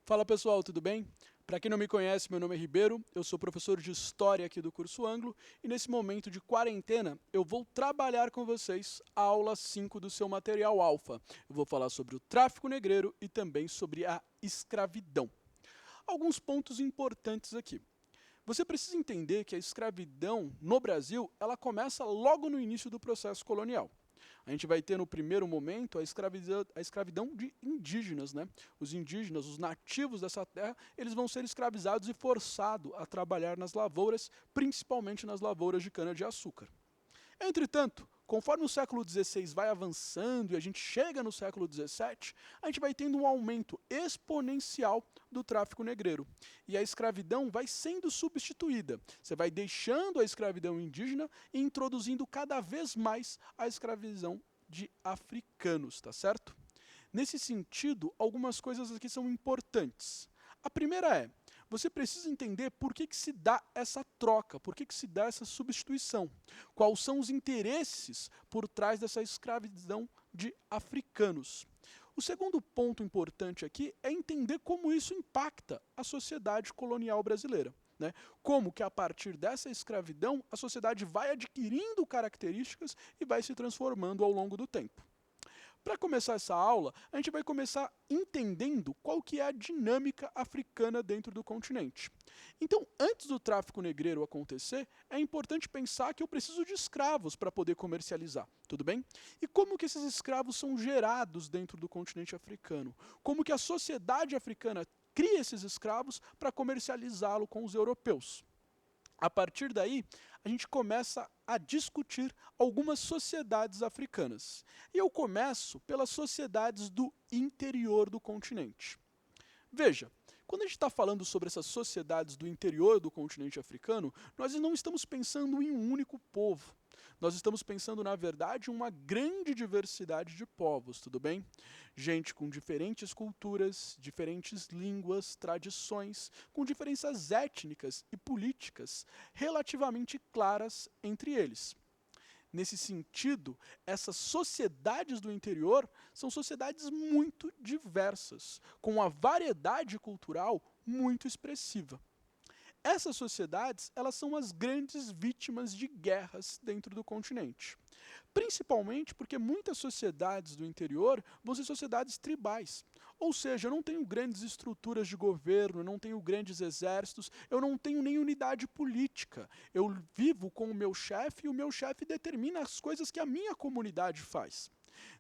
Fala pessoal, tudo bem? Para quem não me conhece, meu nome é Ribeiro, eu sou professor de História aqui do curso Anglo e nesse momento de quarentena eu vou trabalhar com vocês a aula 5 do seu material alfa. Eu vou falar sobre o tráfico negreiro e também sobre a escravidão. Alguns pontos importantes aqui. Você precisa entender que a escravidão no Brasil, ela começa logo no início do processo colonial. A gente vai ter no primeiro momento a escravidão de indígenas, né? Os indígenas, os nativos dessa terra, eles vão ser escravizados e forçados a trabalhar nas lavouras, principalmente nas lavouras de cana-de-açúcar. Entretanto, conforme o século XVI vai avançando e a gente chega no século XVII, a gente vai tendo um aumento exponencial do tráfico negreiro. E a escravidão vai sendo substituída. Você vai deixando a escravidão indígena e introduzindo cada vez mais a escravidão de africanos, tá certo? Nesse sentido, algumas coisas aqui são importantes. A primeira é, você precisa entender por que se dá essa troca, por que se dá essa substituição. Quais são os interesses por trás dessa escravidão de africanos. O segundo ponto importante aqui é entender como isso impacta a sociedade colonial brasileira. Né? Como que a partir dessa escravidão a sociedade vai adquirindo características e vai se transformando ao longo do tempo. Para começar essa aula, a gente vai começar entendendo qual que é a dinâmica africana dentro do continente. Então, antes do tráfico negreiro acontecer, é importante pensar que eu preciso de escravos para poder comercializar, tudo bem? E como que esses escravos são gerados dentro do continente africano? Como que a sociedade africana cria esses escravos para comercializá-lo com os europeus? A partir daí, a gente começa a discutir algumas sociedades africanas. E eu começo pelas sociedades do interior do continente. Veja, quando a gente está falando sobre essas sociedades do interior do continente africano, nós não estamos pensando em um único povo. Nós estamos pensando, na verdade, em uma grande diversidade de povos, tudo bem? Gente com diferentes culturas, diferentes línguas, tradições, com diferenças étnicas e políticas relativamente claras entre eles. Nesse sentido, essas sociedades do interior são sociedades muito diversas, com uma variedade cultural muito expressiva. Essas sociedades, elas são as grandes vítimas de guerras dentro do continente. Principalmente porque muitas sociedades do interior vão ser sociedades tribais. Ou seja, eu não tenho grandes estruturas de governo, eu não tenho grandes exércitos, eu não tenho nem unidade política. Eu vivo com o meu chefe e o meu chefe determina as coisas que a minha comunidade faz.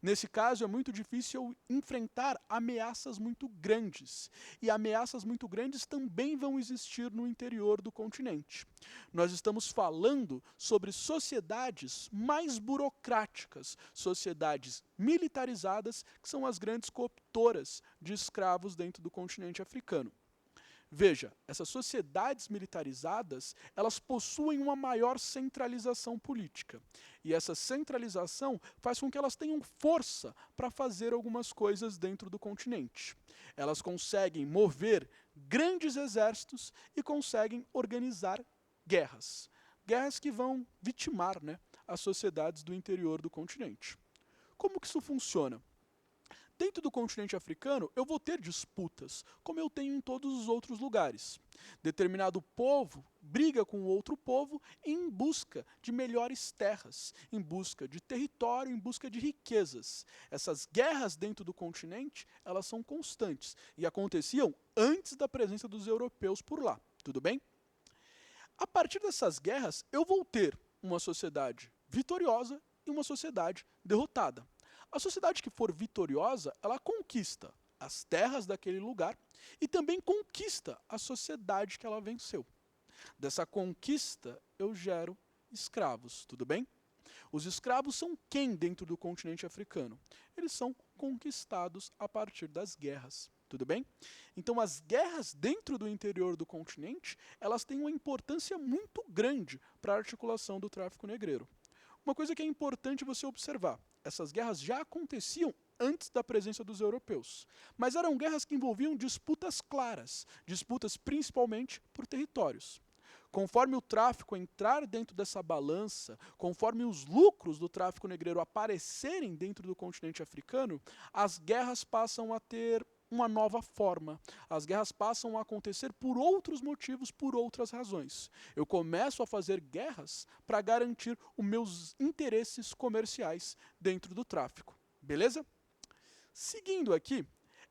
Nesse caso, é muito difícil eu enfrentar ameaças muito grandes. E ameaças muito grandes também vão existir no interior do continente. Nós estamos falando sobre sociedades mais burocráticas, sociedades militarizadas, que são as grandes cooptoras de escravos dentro do continente africano. Veja, essas sociedades militarizadas, elas possuem uma maior centralização política. E essa centralização faz com que elas tenham força para fazer algumas coisas dentro do continente. Elas conseguem mover grandes exércitos e conseguem organizar guerras. Guerras que vão vitimar, né, as sociedades do interior do continente. Como que isso funciona? Dentro do continente africano, eu vou ter disputas, como eu tenho em todos os outros lugares. Determinado povo briga com outro povo em busca de melhores terras, em busca de território, em busca de riquezas. Essas guerras dentro do continente, elas são constantes e aconteciam antes da presença dos europeus por lá, tudo bem? A partir dessas guerras, eu vou ter uma sociedade vitoriosa e uma sociedade derrotada. A sociedade que for vitoriosa, ela conquista as terras daquele lugar e também conquista a sociedade que ela venceu. Dessa conquista, eu gero escravos, tudo bem? Os escravos são quem dentro do continente africano? Eles são conquistados a partir das guerras. Tudo bem? Então, as guerras dentro do interior do continente, elas têm uma importância muito grande para a articulação do tráfico negreiro. Uma coisa que é importante você observar, essas guerras já aconteciam antes da presença dos europeus, mas eram guerras que envolviam disputas claras, disputas principalmente por territórios. Conforme o tráfico entrar dentro dessa balança, conforme os lucros do tráfico negreiro aparecerem dentro do continente africano, as guerras passam a ter uma nova forma. As guerras passam a acontecer por outros motivos, por outras razões. Eu começo a fazer guerras para garantir os meus interesses comerciais dentro do tráfico. Beleza? Seguindo aqui,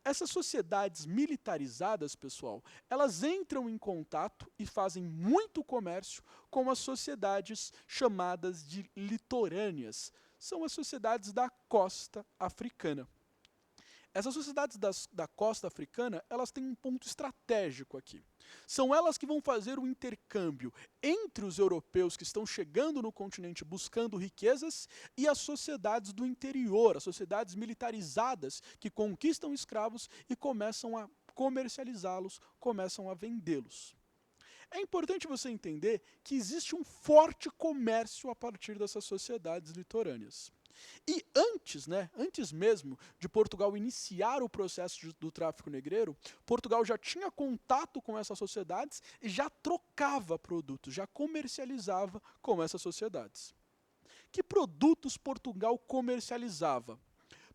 essas sociedades militarizadas, pessoal, elas entram em contato e fazem muito comércio com as sociedades chamadas de litorâneas. São as sociedades da costa africana. Essas sociedades da costa africana, elas têm um ponto estratégico aqui. São elas que vão fazer o intercâmbio entre os europeus que estão chegando no continente buscando riquezas e as sociedades do interior, as sociedades militarizadas que conquistam escravos e começam a comercializá-los, começam a vendê-los. É importante você entender que existe um forte comércio a partir dessas sociedades litorâneas. E antes mesmo de Portugal iniciar o processo do tráfico negreiro, Portugal já tinha contato com essas sociedades e já trocava produtos, já comercializava com essas sociedades. Que produtos Portugal comercializava?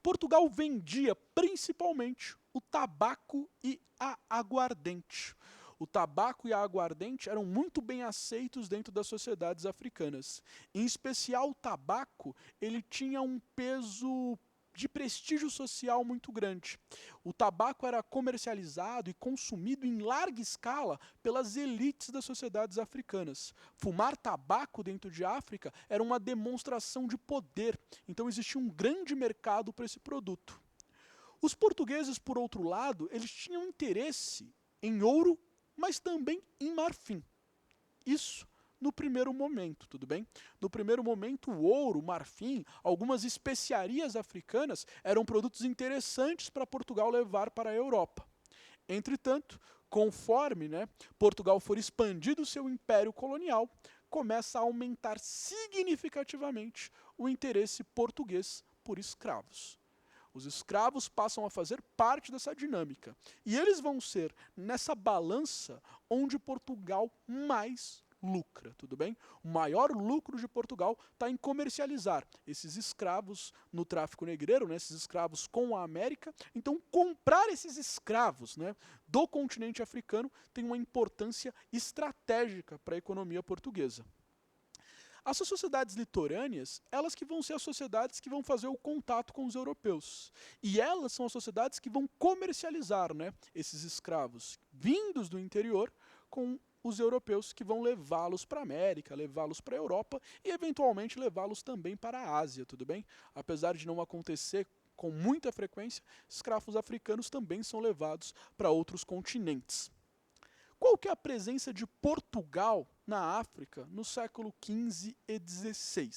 Portugal vendia principalmente o tabaco e a aguardente. O tabaco e a aguardente eram muito bem aceitos dentro das sociedades africanas. Em especial o tabaco, ele tinha um peso de prestígio social muito grande. O tabaco era comercializado e consumido em larga escala pelas elites das sociedades africanas. Fumar tabaco dentro de África era uma demonstração de poder, então existia um grande mercado para esse produto. Os portugueses, por outro lado, eles tinham interesse em ouro, mas também em marfim. Isso no primeiro momento, tudo bem? No primeiro momento, o ouro, o marfim, algumas especiarias africanas eram produtos interessantes para Portugal levar para a Europa. Entretanto, conforme Portugal for expandindo o seu império colonial, começa a aumentar significativamente o interesse português por escravos. Os escravos passam a fazer parte dessa dinâmica. E eles vão ser nessa balança onde Portugal mais lucra, tudo bem? O maior lucro de Portugal está em comercializar esses escravos no tráfico negreiro, esses escravos com a América. Então, comprar esses escravos do continente africano tem uma importância estratégica para a economia portuguesa. As sociedades litorâneas, elas que vão ser as sociedades que vão fazer o contato com os europeus. E elas são as sociedades que vão comercializar esses escravos vindos do interior com os europeus que vão levá-los para a América, levá-los para a Europa e eventualmente levá-los também para a Ásia, tudo bem? Apesar de não acontecer com muita frequência, escravos africanos também são levados para outros continentes. Qual que é a presença de Portugal na África no século XV e XVI?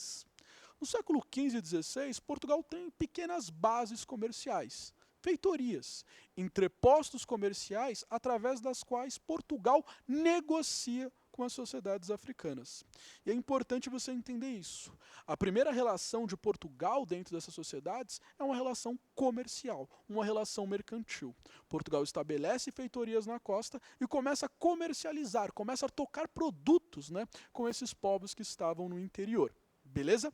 No século XV e XVI, Portugal tem pequenas bases comerciais, feitorias, entrepostos comerciais através das quais Portugal negocia com as sociedades africanas. E é importante você entender isso. A primeira relação de Portugal dentro dessas sociedades é uma relação comercial, uma relação mercantil. Portugal estabelece feitorias na costa e começa a comercializar, começa a tocar produtos com esses povos que estavam no interior. Beleza?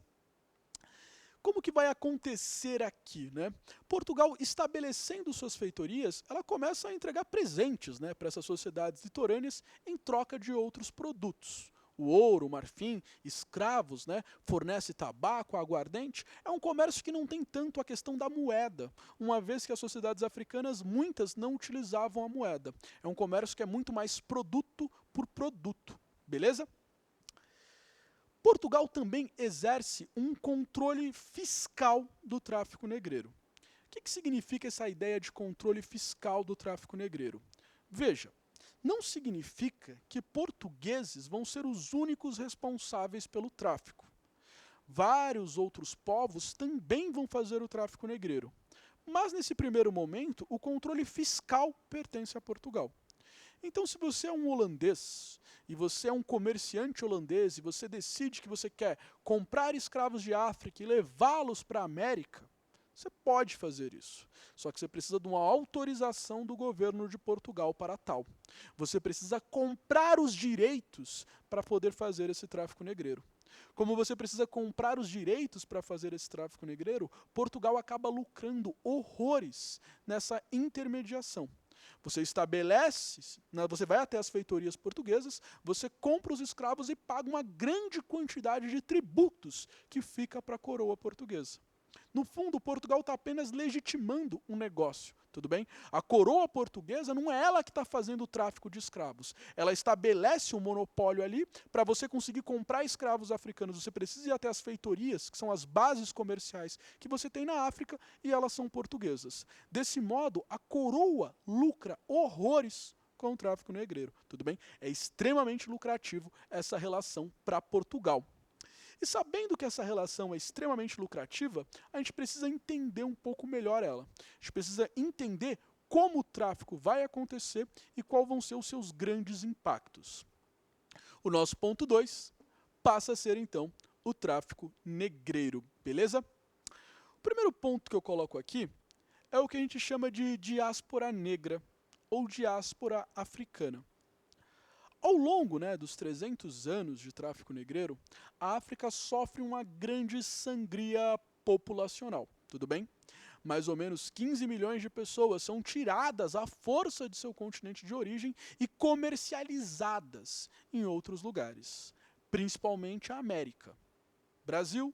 Como que vai acontecer aqui? Portugal, estabelecendo suas feitorias, ela começa a entregar presentes para essas sociedades litorâneas em troca de outros produtos. O ouro, o marfim, escravos, fornece tabaco, aguardente. É um comércio que não tem tanto a questão da moeda, uma vez que as sociedades africanas, muitas, não utilizavam a moeda. É um comércio que é muito mais produto por produto. Beleza? Portugal também exerce um controle fiscal do tráfico negreiro. O que significa essa ideia de controle fiscal do tráfico negreiro? Veja, não significa que portugueses vão ser os únicos responsáveis pelo tráfico. Vários outros povos também vão fazer o tráfico negreiro. Mas nesse primeiro momento, o controle fiscal pertence a Portugal. Então, se você é um holandês, e você é um comerciante holandês, e você decide que você quer comprar escravos de África e levá-los para a América, você pode fazer isso. Só que você precisa de uma autorização do governo de Portugal para tal. Você precisa comprar os direitos para poder fazer esse tráfico negreiro. Como você precisa comprar os direitos para fazer esse tráfico negreiro, Portugal acaba lucrando horrores nessa intermediação. Você estabelece, você vai até as feitorias portuguesas, você compra os escravos e paga uma grande quantidade de tributos que fica para a coroa portuguesa. No fundo, Portugal está apenas legitimando um negócio, tudo bem? A coroa portuguesa não é ela que está fazendo o tráfico de escravos. Ela estabelece um monopólio ali para você conseguir comprar escravos africanos. Você precisa ir até as feitorias, que são as bases comerciais que você tem na África, e elas são portuguesas. Desse modo, a coroa lucra horrores com o tráfico negreiro, tudo bem? É extremamente lucrativo essa relação para Portugal. E sabendo que essa relação é extremamente lucrativa, a gente precisa entender um pouco melhor ela. A gente precisa entender como o tráfico vai acontecer e quais vão ser os seus grandes impactos. O nosso ponto 2 passa a ser, então, o tráfico negreiro, beleza? O primeiro ponto que eu coloco aqui é o que a gente chama de diáspora negra ou diáspora africana. Ao longo dos 300 anos de tráfico negreiro, a África sofre uma grande sangria populacional, tudo bem? Mais ou menos 15 milhões de pessoas são tiradas à força de seu continente de origem e comercializadas em outros lugares, principalmente a América, Brasil,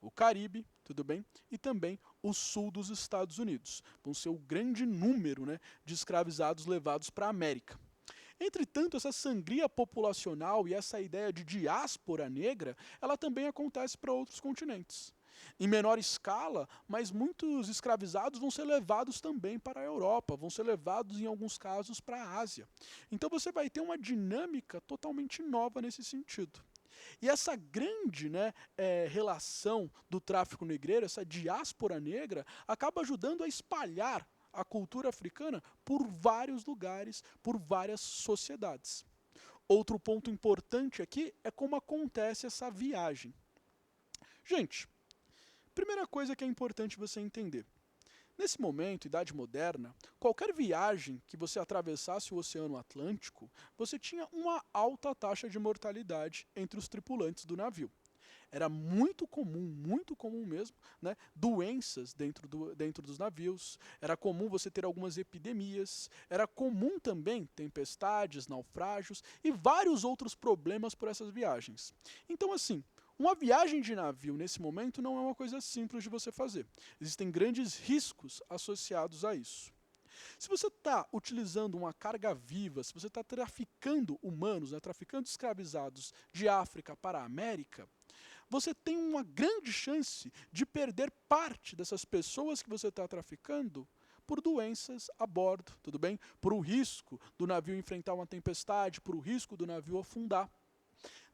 o Caribe, tudo bem? E também o sul dos Estados Unidos. Vão ser o grande número de escravizados levados para a América. Entretanto, essa sangria populacional e essa ideia de diáspora negra, ela também acontece para outros continentes. Em menor escala, mas muitos escravizados vão ser levados também para a Europa, vão ser levados em alguns casos para a Ásia. Então você vai ter uma dinâmica totalmente nova nesse sentido. E essa grande relação do tráfico negreiro, essa diáspora negra, acaba ajudando a espalhar a cultura africana por vários lugares, por várias sociedades. Outro ponto importante aqui é como acontece essa viagem. Gente, primeira coisa que é importante você entender. Nesse momento, Idade Moderna, qualquer viagem que você atravessasse o Oceano Atlântico, você tinha uma alta taxa de mortalidade entre os tripulantes do navio. Era muito comum mesmo, doenças dentro dos navios, era comum você ter algumas epidemias, era comum também tempestades, naufrágios e vários outros problemas por essas viagens. Então, assim, uma viagem de navio nesse momento não é uma coisa simples de você fazer. Existem grandes riscos associados a isso. Se você está utilizando uma carga viva, se você está traficando humanos, traficando escravizados de África para a América, você tem uma grande chance de perder parte dessas pessoas que você está traficando por doenças a bordo, tudo bem? Por o risco do navio enfrentar uma tempestade, por o risco do navio afundar.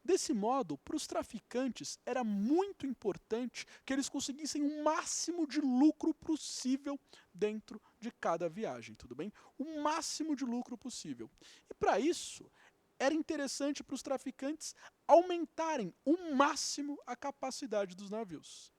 Desse modo, para os traficantes, era muito importante que eles conseguissem o máximo de lucro possível dentro de cada viagem, tudo bem? O máximo de lucro possível. E para isso, era interessante para os traficantes aumentarem o máximo a capacidade dos navios.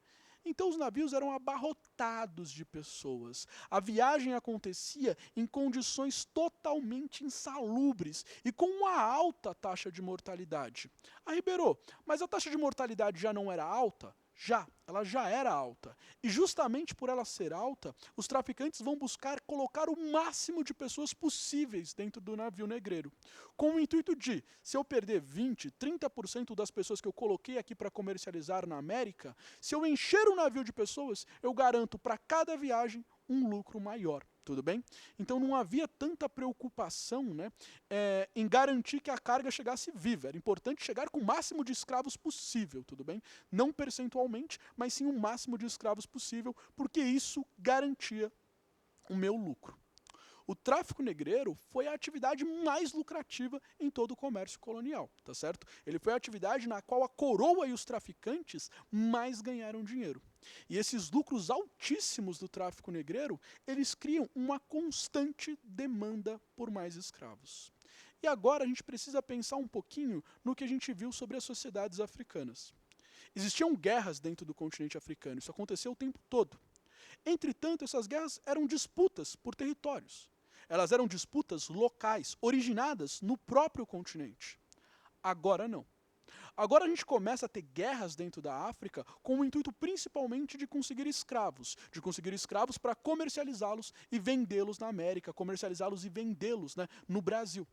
Então os navios eram abarrotados de pessoas. A viagem acontecia em condições totalmente insalubres e com uma alta taxa de mortalidade. Ribeiro, mas a taxa de mortalidade já não era alta? Ela já era alta. E justamente por ela ser alta, os traficantes vão buscar colocar o máximo de pessoas possíveis dentro do navio negreiro. Com o intuito de, se eu perder 20%, 30% das pessoas que eu coloquei aqui para comercializar na América, se eu encher o navio de pessoas, eu garanto para cada viagem um lucro maior. Tudo bem? Então não havia tanta preocupação em garantir que a carga chegasse viva. Era importante chegar com o máximo de escravos possível, tudo bem? Não percentualmente, mas sim o máximo de escravos possível, porque isso garantia o meu lucro. O tráfico negreiro foi a atividade mais lucrativa em todo o comércio colonial, tá certo? Ele foi a atividade na qual a coroa e os traficantes mais ganharam dinheiro. E esses lucros altíssimos do tráfico negreiro, eles criam uma constante demanda por mais escravos. E agora a gente precisa pensar um pouquinho no que a gente viu sobre as sociedades africanas. Existiam guerras dentro do continente africano, isso aconteceu o tempo todo. Entretanto, essas guerras eram disputas por territórios. Elas eram disputas locais, originadas no próprio continente. Agora não. Agora a gente começa a ter guerras dentro da África com o intuito principalmente de conseguir escravos para comercializá-los e vendê-los na América, comercializá-los e vendê-los, né, no Brasil.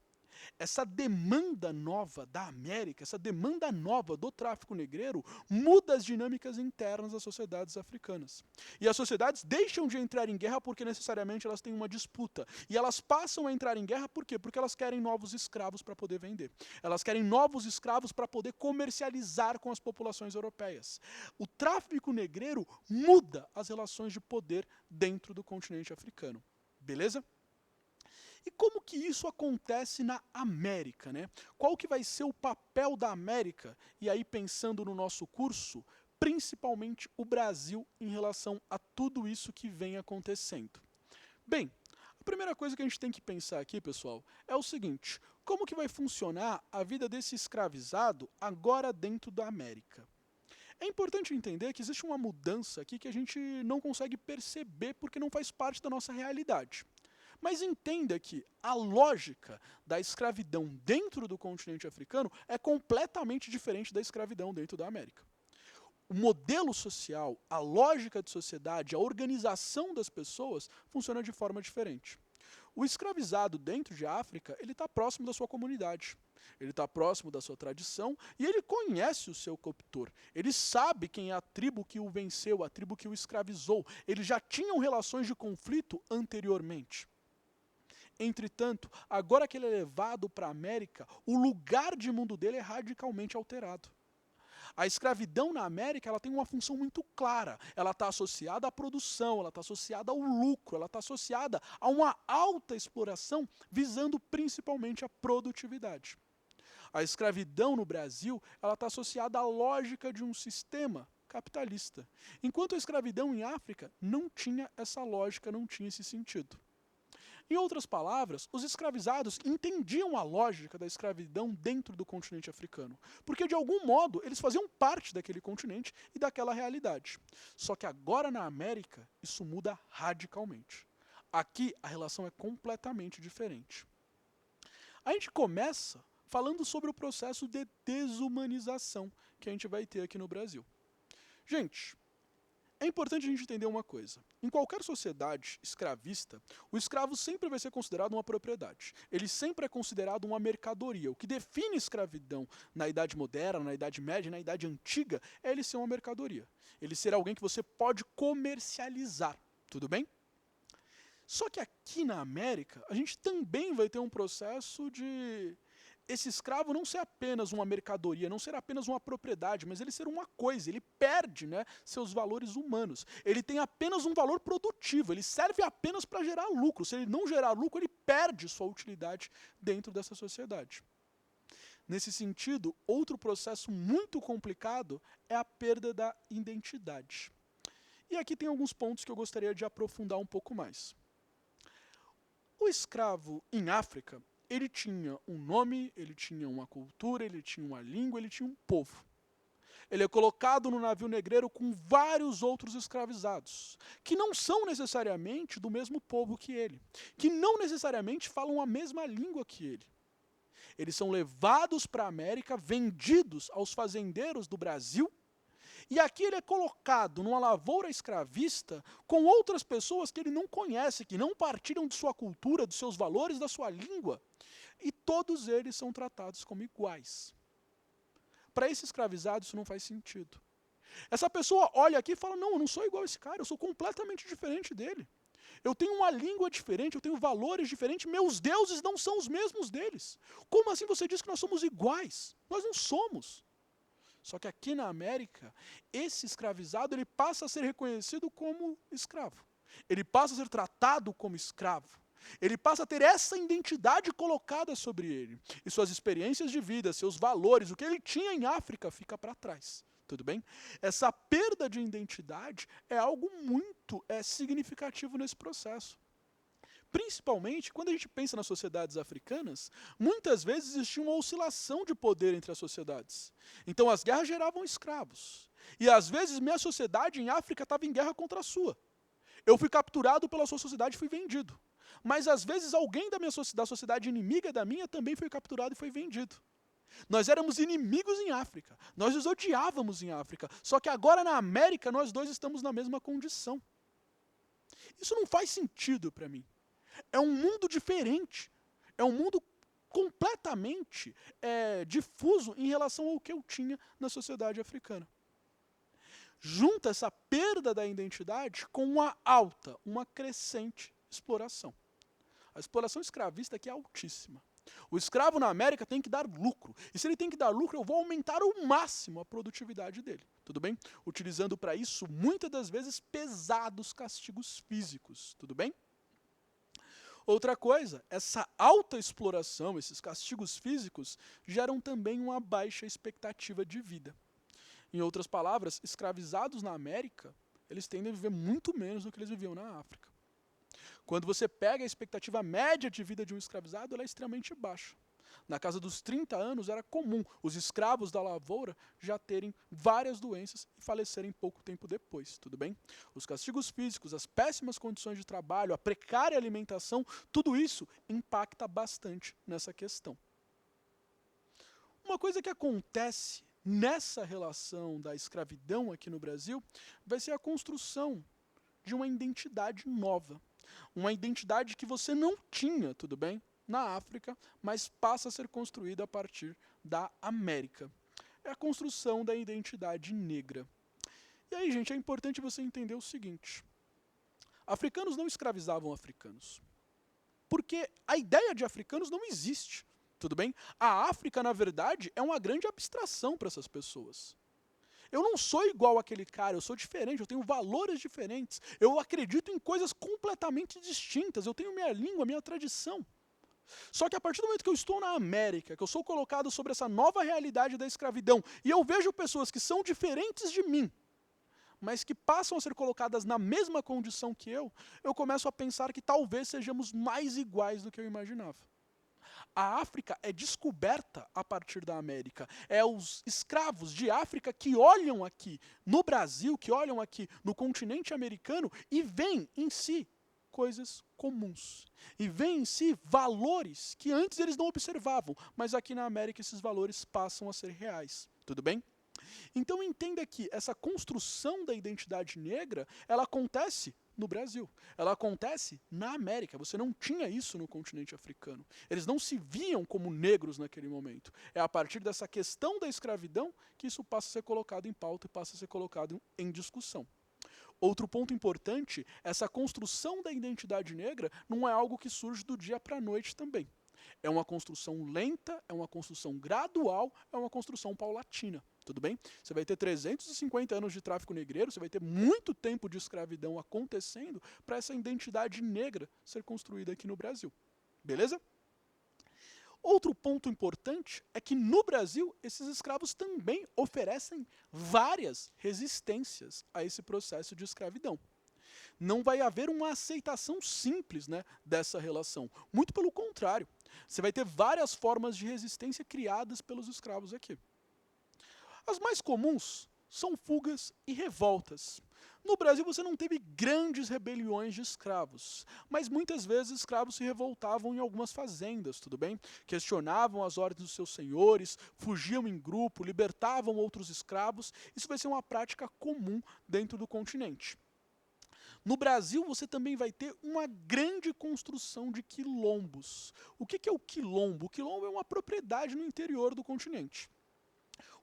Essa demanda nova da América, essa demanda nova do tráfico negreiro, muda as dinâmicas internas das sociedades africanas. E as sociedades deixam de entrar em guerra porque necessariamente elas têm uma disputa. E elas passam a entrar em guerra por quê? Porque elas querem novos escravos para poder vender. Elas querem novos escravos para poder comercializar com as populações europeias. O tráfico negreiro muda as relações de poder dentro do continente africano. Beleza? E como que isso acontece na América, né? Qual que vai ser o papel da América? E aí, pensando no nosso curso, principalmente o Brasil em relação a tudo isso que vem acontecendo. Bem, a primeira coisa que a gente tem que pensar aqui, pessoal, é o seguinte: como que vai funcionar a vida desse escravizado agora dentro da América? É importante entender que existe uma mudança aqui que a gente não consegue perceber porque não faz parte da nossa realidade. Mas entenda que a lógica da escravidão dentro do continente africano é completamente diferente da escravidão dentro da América. O modelo social, a lógica de sociedade, a organização das pessoas funciona de forma diferente. O escravizado dentro de África, ele está próximo da sua comunidade. Ele está próximo da sua tradição e ele conhece o seu captor. Ele sabe quem é a tribo que o venceu, a tribo que o escravizou. Eles já tinham relações de conflito anteriormente. Entretanto, agora que ele é levado para a América, o lugar de mundo dele é radicalmente alterado. A escravidão na América ela tem uma função muito clara. Ela está associada à produção, ela está associada ao lucro, ela está associada a uma alta exploração visando principalmente a produtividade. A escravidão no Brasil ela está associada à lógica de um sistema capitalista, enquanto a escravidão em África não tinha essa lógica, não tinha esse sentido. Em outras palavras, os escravizados entendiam a lógica da escravidão dentro do continente africano, porque de algum modo eles faziam parte daquele continente e daquela realidade. Só que agora na América isso muda radicalmente. Aqui a relação é completamente diferente. A gente começa falando sobre o processo de desumanização que a gente vai ter aqui no Brasil. Gente, é importante a gente entender uma coisa. Em qualquer sociedade escravista, o escravo sempre vai ser considerado uma propriedade. Ele sempre é considerado uma mercadoria. O que define escravidão na Idade Moderna, na Idade Média, na Idade Antiga, é ele ser uma mercadoria. Ele ser alguém que você pode comercializar. Tudo bem? Só que aqui na América, a gente também vai ter um processo de esse escravo não ser apenas uma mercadoria, não ser apenas uma propriedade, mas ele ser uma coisa, ele perde, né, seus valores humanos. Ele tem apenas um valor produtivo, ele serve apenas para gerar lucro. Se ele não gerar lucro, ele perde sua utilidade dentro dessa sociedade. Nesse sentido, outro processo muito complicado é a perda da identidade. E aqui tem alguns pontos que eu gostaria de aprofundar um pouco mais. O escravo em África, ele tinha um nome, ele tinha uma cultura, ele tinha uma língua, ele tinha um povo. Ele é colocado no navio negreiro com vários outros escravizados, que não são necessariamente do mesmo povo que ele, que não necessariamente falam a mesma língua que ele. Eles são levados para a América, vendidos aos fazendeiros do Brasil, e aqui ele é colocado numa lavoura escravista com outras pessoas que ele não conhece, que não partilham de sua cultura, dos seus valores, da sua língua. E todos eles são tratados como iguais. Para esse escravizado isso não faz sentido. Essa pessoa olha aqui e fala, não, eu não sou igual a esse cara, eu sou completamente diferente dele. Eu tenho uma língua diferente, eu tenho valores diferentes, meus deuses não são os mesmos deles. Como assim você diz que nós somos iguais? Nós não somos. Só que aqui na América, esse escravizado ele passa a ser reconhecido como escravo. Ele passa a ser tratado como escravo. Ele passa a ter essa identidade colocada sobre ele. E suas experiências de vida, seus valores, o que ele tinha em África fica para trás. Tudo bem? Essa perda de identidade é algo muito significativo nesse processo. Principalmente quando a gente pensa nas sociedades africanas, muitas vezes existia uma oscilação de poder entre as sociedades. Então as guerras geravam escravos. E às vezes minha sociedade em África estava em guerra contra a sua. Eu fui capturado pela sua sociedade e fui vendido. Mas às vezes alguém da sociedade inimiga da minha também foi capturado e foi vendido. Nós éramos inimigos em África. Nós nos odiávamos em África. Só que agora na América nós dois estamos na mesma condição. Isso não faz sentido para mim. É um mundo diferente. É um mundo completamente difuso em relação ao que eu tinha na sociedade africana. Junta essa perda da identidade com uma alta, uma crescente exploração. A exploração escravista aqui é altíssima. O escravo na América tem que dar lucro. E se ele tem que dar lucro, eu vou aumentar ao máximo a produtividade dele. Tudo bem? Utilizando para isso, muitas das vezes, pesados castigos físicos. Tudo bem? Outra coisa, essa alta exploração, esses castigos físicos, geram também uma baixa expectativa de vida. Em outras palavras, escravizados na América, eles tendem a viver muito menos do que eles viviam na África. Quando você pega a expectativa média de vida de um escravizado, ela é extremamente baixa. Na casa dos 30 anos era comum os escravos da lavoura já terem várias doenças e falecerem pouco tempo depois, tudo bem? Os castigos físicos, as péssimas condições de trabalho, a precária alimentação, tudo isso impacta bastante nessa questão. Uma coisa que acontece nessa relação da escravidão aqui no Brasil vai ser a construção de uma identidade nova. Uma identidade que você não tinha, tudo bem, na África, mas passa a ser construída a partir da América. É a construção da identidade negra. E aí, gente, é importante você entender o seguinte. Africanos não escravizavam africanos. Porque a ideia de africanos não existe, tudo bem? A África, na verdade, é uma grande abstração para essas pessoas. Eu não sou igual àquele cara, eu sou diferente, eu tenho valores diferentes, eu acredito em coisas completamente distintas, eu tenho minha língua, minha tradição. Só que a partir do momento que eu estou na América, que eu sou colocado sobre essa nova realidade da escravidão, e eu vejo pessoas que são diferentes de mim, mas que passam a ser colocadas na mesma condição que eu começo a pensar que talvez sejamos mais iguais do que eu imaginava. A África é descoberta a partir da América. É os escravos de África que olham aqui no Brasil, que olham aqui no continente americano e veem em si coisas comuns. E veem em si valores que antes eles não observavam, mas aqui na América esses valores passam a ser reais. Tudo bem? Então entenda que essa construção da identidade negra, ela acontece no Brasil. Ela acontece na América. Você não tinha isso no continente africano. Eles não se viam como negros naquele momento. É a partir dessa questão da escravidão que isso passa a ser colocado em pauta e passa a ser colocado em discussão. Outro ponto importante, essa construção da identidade negra não é algo que surge do dia para a noite também. É uma construção lenta, é uma construção gradual, é uma construção paulatina. Tudo bem? Você vai ter 350 anos de tráfico negreiro, você vai ter muito tempo de escravidão acontecendo para essa identidade negra ser construída aqui no Brasil. Beleza? Outro ponto importante é que no Brasil esses escravos também oferecem várias resistências a esse processo de escravidão. Não vai haver uma aceitação simples, né, dessa relação. Muito pelo contrário. Você vai ter várias formas de resistência criadas pelos escravos aqui. As mais comuns são fugas e revoltas. No Brasil você não teve grandes rebeliões de escravos, mas muitas vezes escravos se revoltavam em algumas fazendas, tudo bem? Questionavam as ordens dos seus senhores, fugiam em grupo, libertavam outros escravos. Isso vai ser uma prática comum dentro do continente. No Brasil, você também vai ter uma grande construção de quilombos. O que é o quilombo? O quilombo é uma propriedade no interior do continente.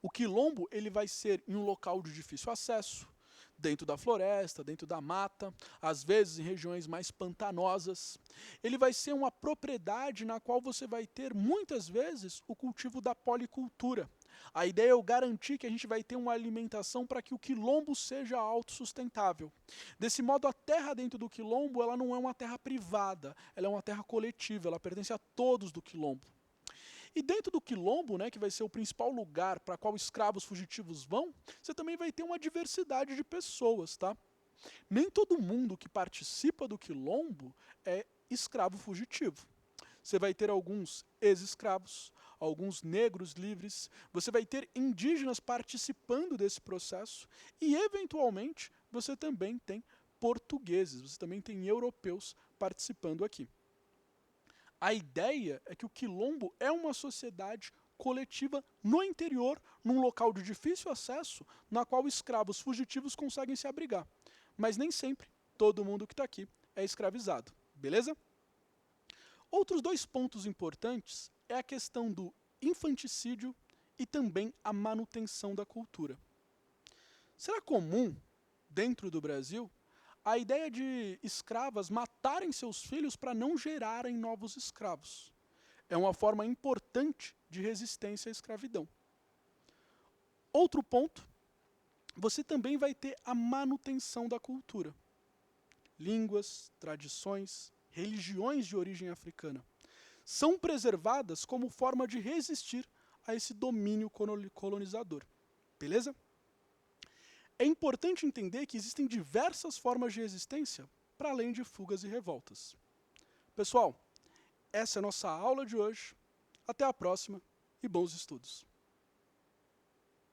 O quilombo ele vai ser em um local de difícil acesso, dentro da floresta, dentro da mata, às vezes em regiões mais pantanosas. Ele vai ser uma propriedade na qual você vai ter, muitas vezes, o cultivo da policultura. A ideia é eu garantir que a gente vai ter uma alimentação para que o quilombo seja autossustentável. Desse modo, a terra dentro do quilombo ela não é uma terra privada, ela é uma terra coletiva, ela pertence a todos do quilombo. E dentro do quilombo, né, que vai ser o principal lugar para qual escravos fugitivos vão, você também vai ter uma diversidade de pessoas, tá? Nem todo mundo que participa do quilombo é escravo fugitivo. Você vai ter alguns ex-escravos, alguns negros livres, você vai ter indígenas participando desse processo e, eventualmente, você também tem portugueses, você também tem europeus participando aqui. A ideia é que o quilombo é uma sociedade coletiva no interior, num local de difícil acesso, na qual escravos fugitivos conseguem se abrigar. Mas nem sempre todo mundo que está aqui é escravizado, beleza? Outros dois pontos importantes é a questão do infanticídio e também a manutenção da cultura. Será comum, dentro do Brasil, a ideia de escravas matarem seus filhos para não gerarem novos escravos? É uma forma importante de resistência à escravidão. Outro ponto, você também vai ter a manutenção da cultura. Línguas, tradições, religiões de origem africana são preservadas como forma de resistir a esse domínio colonizador. Beleza? É importante entender que existem diversas formas de resistência para além de fugas e revoltas. Pessoal, essa é a nossa aula de hoje. Até a próxima e bons estudos!